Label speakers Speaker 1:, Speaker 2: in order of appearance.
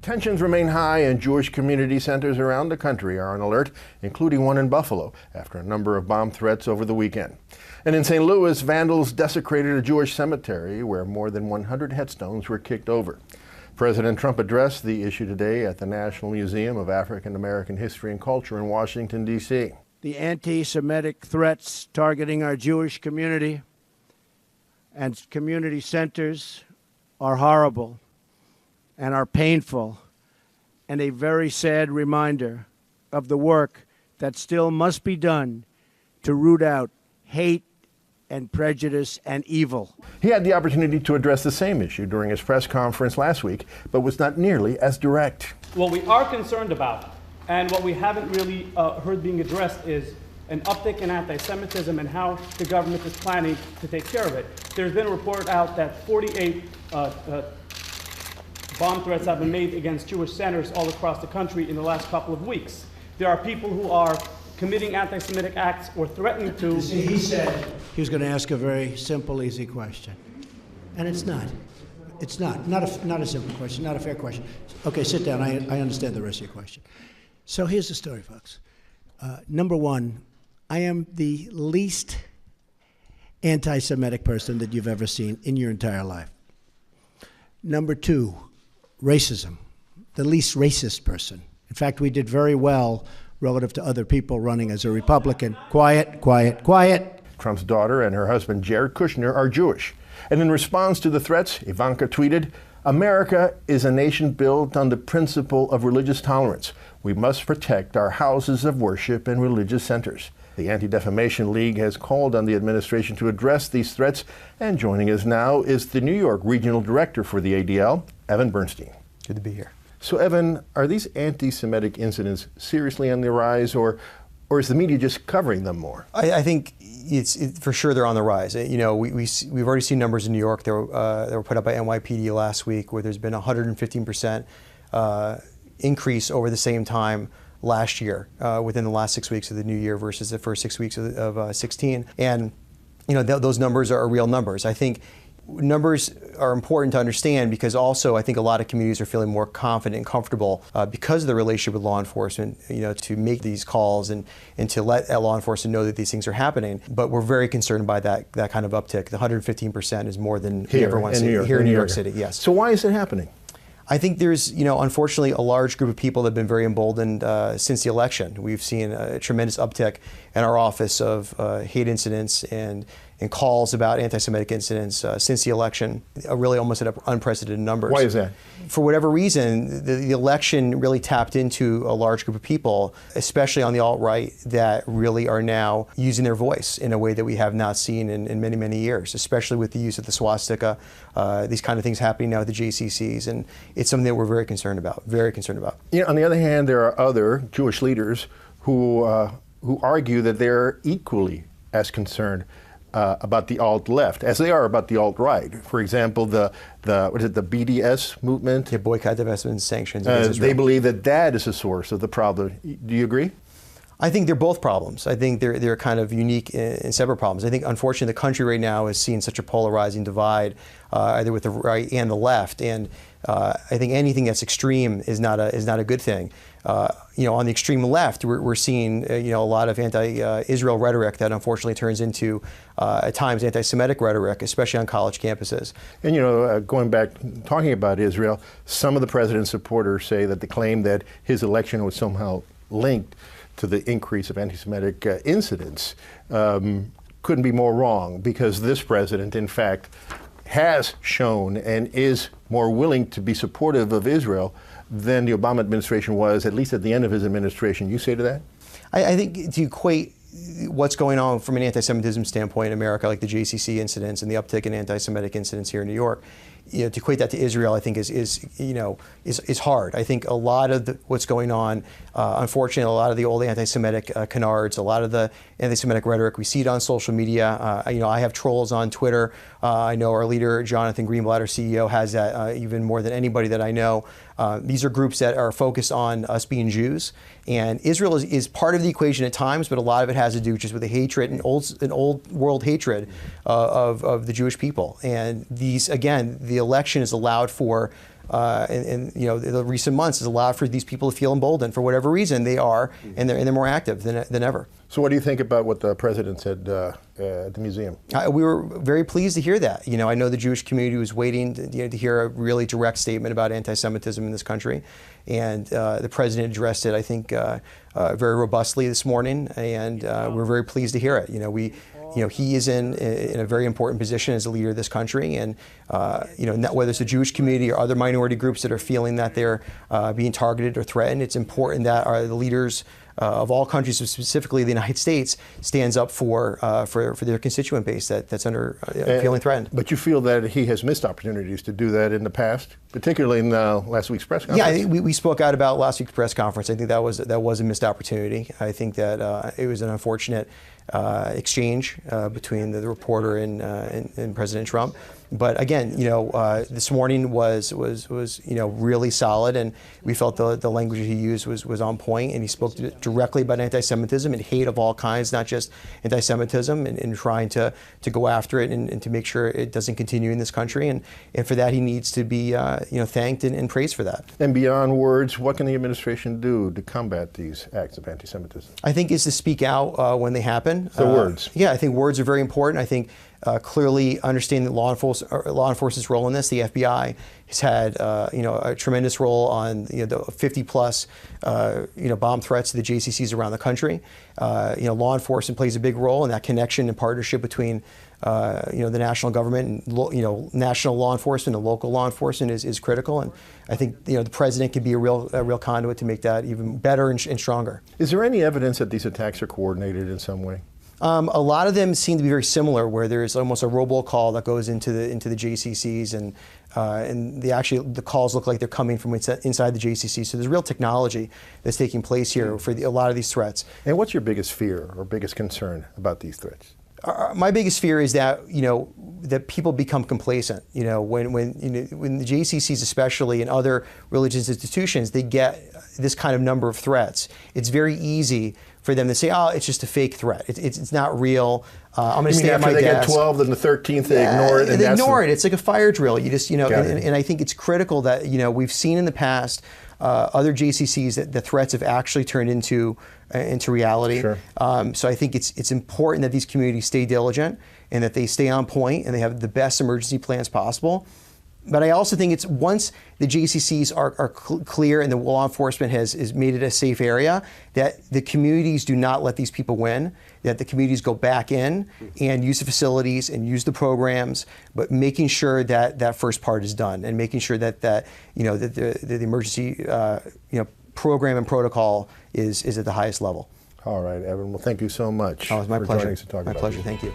Speaker 1: Tensions remain high, and Jewish community centers around the country are on alert, including one in Buffalo, after a number of bomb threats over the weekend. And in St. Louis, vandals desecrated a Jewish cemetery where more than 100 headstones were kicked over. President Trump addressed the issue today at the National Museum of African American History and Culture in Washington, D.C.
Speaker 2: The anti-Semitic threats targeting our Jewish community and community centers are horrible and are painful, and a very sad reminder of the work that still must be done to root out hate and prejudice and evil.
Speaker 1: He had the opportunity to address the same issue during his press conference last week, but was not nearly as direct.
Speaker 3: What we are concerned about, and what we haven't really heard being addressed, is an uptick in anti-Semitism and how the government is planning to take care of it. There's been a report out that 48 bomb threats have been made against Jewish centers all across the country in the last couple of weeks. There are people who are committing anti-Semitic acts or threatening to.
Speaker 2: See, he said he was going to ask a very simple, easy question. And it's not. It's not a simple question, not a fair question. Okay, sit down. I understand the rest of your question. So here's the story, folks. Number one, I am the least anti-Semitic person that you've ever seen in your entire life. Number two, racism, the least racist person. In fact, we did very well relative to other people running as a Republican. Quiet, quiet, quiet.
Speaker 1: Trump's daughter and her husband, Jared Kushner, are Jewish. And in response to the threats, Ivanka tweeted, "America is a nation built on the principle of religious tolerance. We must protect our houses of worship and religious centers." The Anti-Defamation League has called on the administration to address these threats, and joining us now is the New York Regional Director for the ADL, Evan Bernstein.
Speaker 4: Good to be here.
Speaker 1: So Evan, are these anti-Semitic incidents seriously on the rise, or is the media just covering them more?
Speaker 4: I think for sure they're on the rise. You know, we've already seen numbers in New York that were put up by NYPD last week, where there's been 115% increase over the same time last year, within the last 6 weeks of the new year versus the first 6 weeks of 16. And you know, those numbers are real numbers. I think numbers are important to understand because also I think a lot of communities are feeling more confident and comfortable because of the relationship with law enforcement, you know, to make these calls and to let law enforcement know that these things are happening. But we're very concerned by that kind of uptick. The 115% is more than we ever want to see here in New York City. Yes.
Speaker 1: So why is it happening?
Speaker 4: I think there's, you know, unfortunately a large group of people that have been very emboldened since the election. We've seen a tremendous uptick in our office of hate incidents and calls about anti-Semitic incidents since the election, really almost at unprecedented numbers.
Speaker 1: Why is that?
Speaker 4: For whatever reason, the election really tapped into a large group of people, especially on the alt-right, that really are now using their voice in a way that we have not seen in many, many years, especially with the use of the swastika, these kind of things happening now at the JCCs, and it's something that we're very concerned about, very concerned about.
Speaker 1: You know, on the other hand, there are other Jewish leaders who argue that they're equally as concerned about the alt-left as they are about the alt-right. For example, the BDS Movement?
Speaker 4: Yeah, boycott, divestment, sanctions against Israel.
Speaker 1: They believe that is a source of the problem. Do you agree?
Speaker 4: I think they're both problems. I think they're kind of unique and separate problems. I think, unfortunately, the country right now is seeing such a polarizing divide, either with the right and the left. And I think anything that's extreme is not a good thing. You know, on the extreme left, we're seeing you know, a lot of anti-Israel rhetoric that unfortunately turns into at times anti-Semitic rhetoric, especially on college campuses. And
Speaker 1: you know, going back talking about Israel, some of the president's supporters say that the claim that his election was somehow linked to the increase of anti-Semitic incidents couldn't be more wrong, because this president, in fact, has shown and is more willing to be supportive of Israel than the Obama administration was, at least at the end of his administration. You say to that?
Speaker 4: I think to equate what's going on from an anti-Semitism standpoint in America, like the JCC incidents and the uptick in anti-Semitic incidents here in New York, you know, to equate that to Israel, I think is hard. I think a lot of what's going on, unfortunately, a lot of the old anti-Semitic canards, a lot of the anti-Semitic rhetoric, we see it on social media. You know, I have trolls on Twitter. I know our leader, Jonathan Greenblatt, our CEO, has that even more than anybody that I know. These are groups that are focused on us being Jews, and Israel is part of the equation at times, but a lot of it has to do just with the hatred and old world hatred of the Jewish people. And these, again, the election has allowed for in the recent months has allowed for these people to feel emboldened for whatever reason they are, and they're more active than ever.
Speaker 1: So what do you think about what the president said at the museum?
Speaker 4: We were very pleased to hear that. I know the Jewish community was waiting to hear a really direct statement about anti-Semitism in this country, and the president addressed it, I think, very robustly this morning, and we're very pleased to hear it. He is in a very important position as a leader of this country, and whether it's the Jewish community or other minority groups that are feeling that they're being targeted or threatened, it's important that the leaders of all countries, specifically the United States, stands up for their constituent base that's under feeling threatened.
Speaker 1: But you feel that he has missed opportunities to do that in the past, particularly in last week's press conference?
Speaker 4: Yeah, I think we spoke out about last week's press conference. I think that was a missed opportunity. I think that it was an unfortunate exchange between the reporter and President Trump. But again, this morning was really solid, and we felt the language he used was on point, and he spoke directly about anti-Semitism and hate of all kinds, not just anti-Semitism, and trying to go after it and to make sure it doesn't continue in this country. And for that, he needs to be thanked and praised for that.
Speaker 1: And beyond words, what can the administration do to combat these acts of anti-Semitism?
Speaker 4: I think is to speak out when they happen.
Speaker 1: So words.
Speaker 4: Yeah, I think words are very important. I think clearly understanding the law enforcement's role in this. The FBI has had a tremendous role on the 50+ bomb threats to the JCCs around the country. Law enforcement plays a big role in that connection and partnership between the national government and national law enforcement and local law enforcement is critical. And I think the president can be a real conduit to make that even better and stronger.
Speaker 1: Is there any evidence that these attacks are coordinated in some way?
Speaker 4: A lot of them seem to be very similar, where there's almost a robocall that goes into the JCCs, and the calls look like they're coming from inside the JCC. So there's real technology that's taking place here for a lot of these threats.
Speaker 1: And what's your biggest fear or biggest concern about these threats?
Speaker 4: My biggest fear is that that people become complacent. When the JCCs, especially, and other religious institutions, they get this kind of number of threats, it's very easy for them to say, "Oh, it's just a fake threat. It's not real. I'm going to stay at my desk."
Speaker 1: After they get 12, then the 13th, they ignore it.
Speaker 4: They ignore it. It's like a fire drill. You just, and I think it's critical that we've seen in the past other JCCs that the threats have actually turned into reality.
Speaker 1: Sure.
Speaker 4: So I think it's important that these communities stay diligent and that they stay on point and they have the best emergency plans possible. But I also think it's once the JCCs are clear and the law enforcement has made it a safe area, that the communities do not let these people win, that the communities go back in and use the facilities and use the programs, but making sure that that first part is done and making sure that the emergency program and protocol is at the highest level.
Speaker 1: All right, Evan. Well, thank you so much.
Speaker 4: Oh, it was my
Speaker 1: for
Speaker 4: pleasure.
Speaker 1: joining us to talk about
Speaker 4: My pleasure.
Speaker 1: this.
Speaker 4: Thank you.